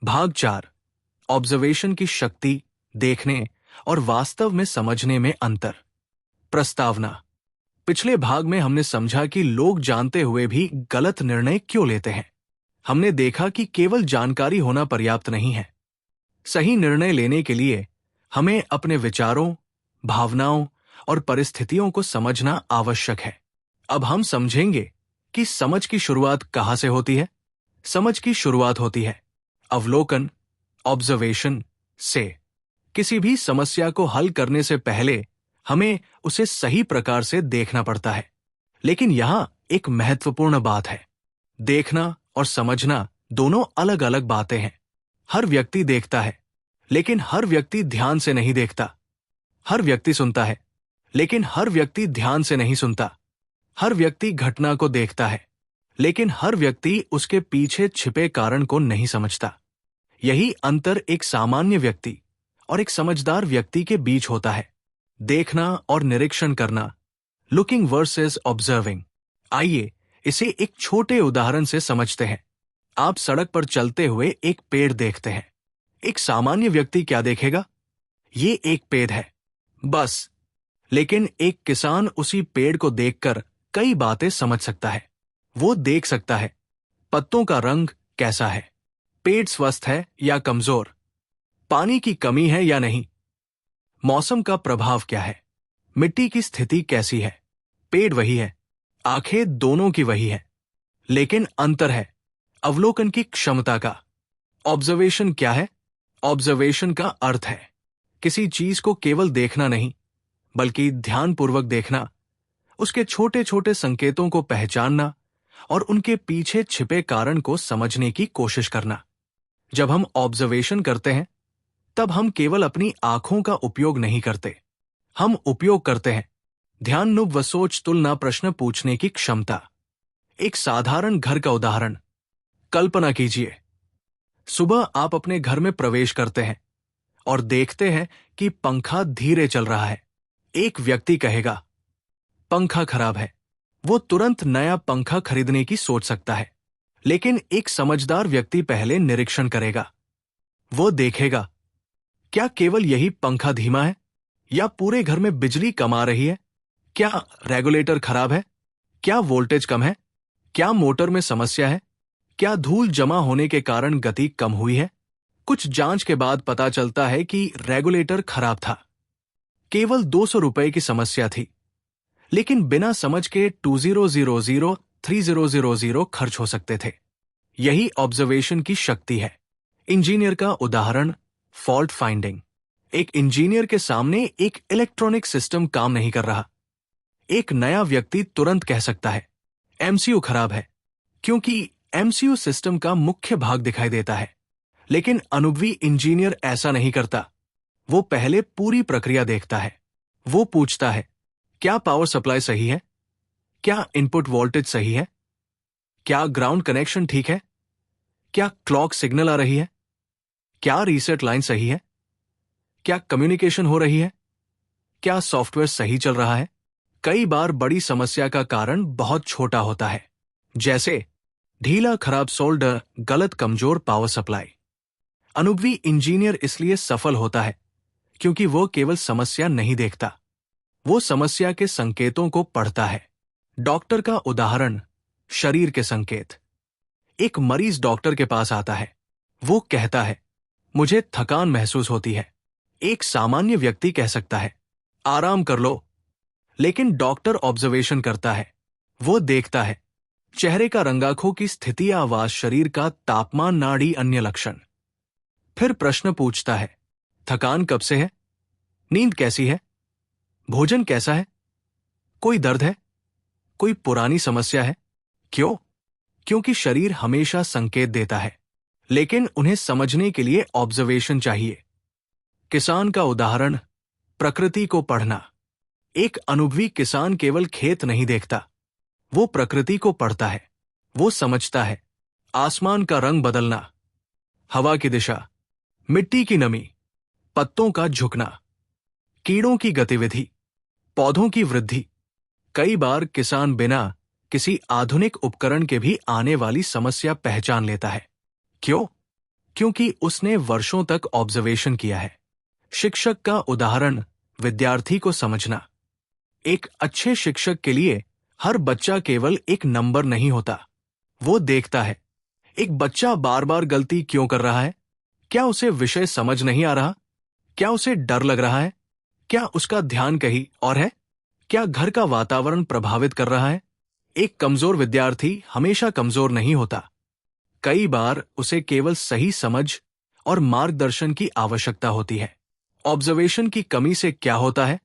भाग 4। ऑब्जर्वेशन की शक्ति, देखने और वास्तव में समझने में अंतर। प्रस्तावना। पिछले भाग में हमने समझा कि लोग जानते हुए भी गलत निर्णय क्यों लेते हैं। हमने देखा कि केवल जानकारी होना पर्याप्त नहीं है। सही निर्णय लेने के लिए हमें अपने विचारों, भावनाओं और परिस्थितियों को समझना आवश्यक है। अब हम समझेंगे कि समझ की शुरुआत कहाँ से होती है। समझ की शुरुआत होती है अवलोकन, ऑब्जर्वेशन से। किसी भी समस्या को हल करने से पहले हमें उसे सही प्रकार से देखना पड़ता है। लेकिन यहां एक महत्वपूर्ण बात है। देखना और समझना दोनों अलग अलग बातें हैं। हर व्यक्ति देखता है, लेकिन हर व्यक्ति ध्यान से नहीं देखता। हर व्यक्ति सुनता है, लेकिन हर व्यक्ति ध्यान से नहीं सुनता। हर व्यक्ति घटना को देखता है, लेकिन हर व्यक्ति उसके पीछे छिपे कारण को नहीं समझता। यही अंतर एक सामान्य व्यक्ति और एक समझदार व्यक्ति के बीच होता है। देखना और निरीक्षण करना, लुकिंग वर्सेस ऑब्जर्विंग। आइए इसे एक छोटे उदाहरण से समझते हैं। आप सड़क पर चलते हुए एक पेड़ देखते हैं। एक सामान्य व्यक्ति क्या देखेगा? ये एक पेड़ है, बस। लेकिन एक किसान उसी पेड़ को देखकर कई बातें समझ सकता है। वो देख सकता है पत्तों का रंग कैसा है, पेड़ स्वस्थ है या कमजोर, पानी की कमी है या नहीं, मौसम का प्रभाव क्या है, मिट्टी की स्थिति कैसी है। पेड़ वही है, आंखें दोनों की वही है, लेकिन अंतर है अवलोकन की क्षमता का। ऑब्जर्वेशन क्या है? ऑब्जर्वेशन का अर्थ है किसी चीज को केवल देखना नहीं, बल्कि ध्यानपूर्वक देखना, उसके छोटे छोटे संकेतों को पहचानना और उनके पीछे छिपे कारण को समझने की कोशिश करना। जब हम ऑब्जर्वेशन करते हैं, तब हम केवल अपनी आंखों का उपयोग नहीं करते। हम उपयोग करते हैं ध्यान व सोच तुलना प्रश्न पूछने की क्षमता। एक साधारण घर का उदाहरण कल्पना कीजिए। सुबह आप अपने घर में प्रवेश करते हैं और देखते हैं कि पंखा धीरे चल रहा है। एक व्यक्ति कहेगा, पंखा खराब है। वो तुरंत नया पंखा खरीदने की सोच सकता है। लेकिन एक समझदार व्यक्ति पहले निरीक्षण करेगा। वो देखेगा, क्या केवल यही पंखा धीमा है या पूरे घर में बिजली कम आ रही है? क्या रेगुलेटर खराब है? क्या वोल्टेज कम है? क्या मोटर में समस्या है? क्या धूल जमा होने के कारण गति कम हुई है? कुछ जांच के बाद पता चलता है कि रेगुलेटर खराब था। केवल 200 रुपए की समस्या थी, लेकिन बिना समझ के 2000 3000 खर्च हो सकते थे। यही ऑब्जर्वेशन की शक्ति है। इंजीनियर का उदाहरण फॉल्ट फाइंडिंग। एक इंजीनियर के सामने एक इलेक्ट्रॉनिक सिस्टम काम नहीं कर रहा। एक नया व्यक्ति तुरंत कह सकता है, एमसीयू खराब है, क्योंकि एमसीयू सिस्टम का मुख्य भाग दिखाई देता है। लेकिन अनुभवी इंजीनियर ऐसा नहीं करता। वो पहले पूरी प्रक्रिया देखता है। वो पूछता है, क्या पावर सप्लाई सही है? क्या इनपुट वोल्टेज सही है? क्या ग्राउंड कनेक्शन ठीक है? क्या क्लॉक सिग्नल आ रही है? क्या रीसेट लाइन सही है? क्या कम्युनिकेशन हो रही है? क्या सॉफ्टवेयर सही चल रहा है? कई बार बड़ी समस्या का कारण बहुत छोटा होता है, जैसे ढीला खराब सोल्डर, गलत कमजोर पावर सप्लाई। अनुभवी इंजीनियर इसलिए सफल होता है क्योंकि वो केवल समस्या नहीं देखता, वो समस्या के संकेतों को पढ़ता है। डॉक्टर का उदाहरण शरीर के संकेत। एक मरीज डॉक्टर के पास आता है। वो कहता है, मुझे थकान महसूस होती है। एक सामान्य व्यक्ति कह सकता है, आराम कर लो। लेकिन डॉक्टर ऑब्जर्वेशन करता है। वो देखता है चेहरे का रंगाखों की स्थिति, आवाज, शरीर का तापमान, नाड़ी, अन्य लक्षण। फिर प्रश्न पूछता है, थकान कब से है? नींद कैसी है? भोजन कैसा है? कोई दर्द है? कोई पुरानी समस्या है? क्यों? क्योंकि शरीर हमेशा संकेत देता है, लेकिन उन्हें समझने के लिए ऑब्जर्वेशन चाहिए। किसान का उदाहरण प्रकृति को पढ़ना। एक अनुभवी किसान केवल खेत नहीं देखता, वो प्रकृति को पढ़ता है। वो समझता है आसमान का रंग बदलना, हवा की दिशा, मिट्टी की नमी, पत्तों का झुकना, कीड़ों की गतिविधि, पौधों की वृद्धि। कई बार किसान बिना किसी आधुनिक उपकरण के भी आने वाली समस्या पहचान लेता है। क्यों? क्योंकि उसने वर्षों तक ऑब्जर्वेशन किया है। शिक्षक का उदाहरण, विद्यार्थी को समझना। एक अच्छे शिक्षक के लिए हर बच्चा केवल एक नंबर नहीं होता। वो देखता है, एक बच्चा बार बार गलती क्यों कर रहा है? क्या उसे विषय समझ नहीं आ रहा? क्या उसे डर लग रहा है? क्या उसका ध्यान कहीं और है? क्या घर का वातावरण प्रभावित कर रहा है? एक कमजोर विद्यार्थी हमेशा कमजोर नहीं होता। कई बार उसे केवल सही समझ और मार्गदर्शन की आवश्यकता होती है। ऑब्जर्वेशन की कमी से क्या होता है?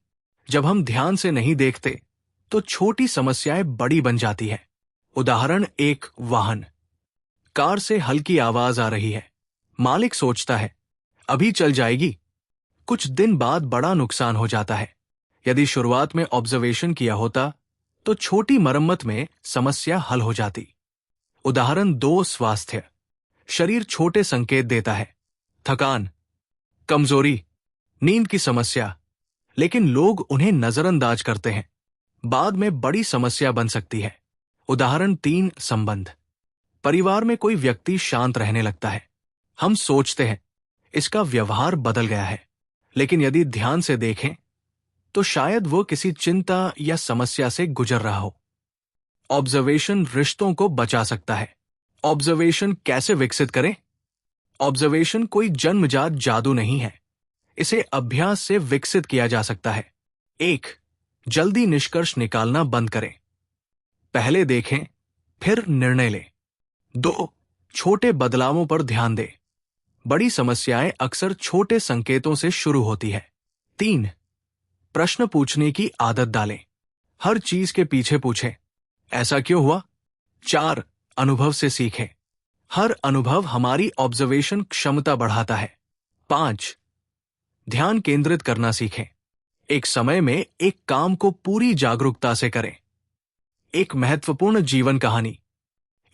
जब हम ध्यान से नहीं देखते तो छोटी समस्याएं बड़ी बन जाती है। उदाहरण, एक वाहन। कार से हल्की आवाज आ रही है। मालिक सोचता है, अभी चल जाएगी। कुछ दिन बाद बड़ा नुकसान हो जाता है। यदि शुरुआत में ऑब्जर्वेशन किया होता तो छोटी मरम्मत में समस्या हल हो जाती। उदाहरण दो, स्वास्थ्य। शरीर छोटे संकेत देता है, थकान, कमजोरी, नींद की समस्या, लेकिन लोग उन्हें नजरअंदाज करते हैं। बाद में बड़ी समस्या बन सकती है। उदाहरण तीन, संबंध। परिवार में कोई व्यक्ति शांत रहने लगता है। हम सोचते हैं, इसका व्यवहार बदल गया है, लेकिन यदि ध्यान से देखें तो शायद वो किसी चिंता या समस्या से गुजर रहा हो। ऑब्जर्वेशन रिश्तों को बचा सकता है। ऑब्जर्वेशन कैसे विकसित करें? ऑब्जर्वेशन कोई जन्मजात जादू नहीं है। इसे अभ्यास से विकसित किया जा सकता है। एक, जल्दी निष्कर्ष निकालना बंद करें। पहले देखें, फिर निर्णय लें। दो, छोटे बदलावों पर ध्यान दें। बड़ी समस्याएं अक्सर छोटे संकेतों से शुरू होती है। तीन, प्रश्न पूछने की आदत डालें। हर चीज के पीछे पूछें, ऐसा क्यों हुआ? चार, अनुभव से सीखें। हर अनुभव हमारी ऑब्जर्वेशन क्षमता बढ़ाता है। पांच, ध्यान केंद्रित करना सीखें। एक समय में एक काम को पूरी जागरूकता से करें। एक महत्वपूर्ण जीवन कहानी।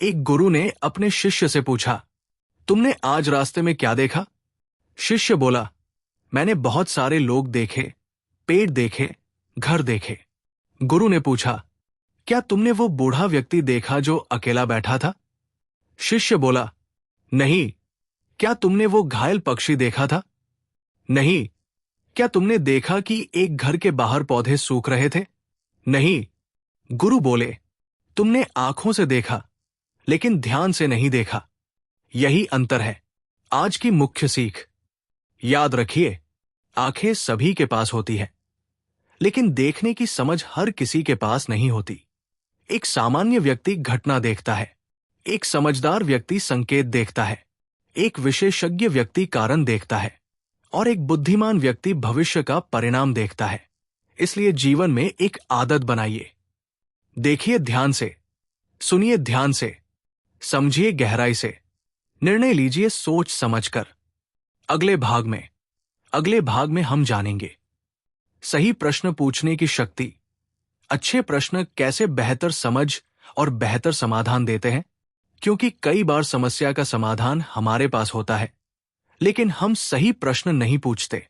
एक गुरु ने अपने शिष्य से पूछा, तुमने आज रास्ते में क्या देखा? शिष्य बोला, मैंने बहुत सारे लोग देखे, पेड़ देखे, घर देखे। गुरु ने पूछा, क्या तुमने वो बूढ़ा व्यक्ति देखा जो अकेला बैठा था? शिष्य बोला, नहीं। क्या तुमने वो घायल पक्षी देखा था? नहीं। क्या तुमने देखा कि एक घर के बाहर पौधे सूख रहे थे? नहीं। गुरु बोले, तुमने आंखों से देखा, लेकिन ध्यान से नहीं देखा। यही अंतर है। आज की मुख्य सीख, याद रखिए, आंखें सभी के पास होती है, लेकिन देखने की समझ हर किसी के पास नहीं होती। एक सामान्य व्यक्ति घटना देखता है, एक समझदार व्यक्ति संकेत देखता है, एक विशेषज्ञ व्यक्ति कारण देखता है, और एक बुद्धिमान व्यक्ति भविष्य का परिणाम देखता है। इसलिए जीवन में एक आदत बनाइए। देखिए ध्यान से, सुनिए ध्यान से, समझिए गहराई से, निर्णय लीजिए सोच समझकर। अगले भाग में हम जानेंगे सही प्रश्न पूछने की शक्ति, अच्छे प्रश्न कैसे बेहतर समझ और बेहतर समाधान देते हैं, क्योंकि कई बार समस्या का समाधान हमारे पास होता है, लेकिन हम सही प्रश्न नहीं पूछते।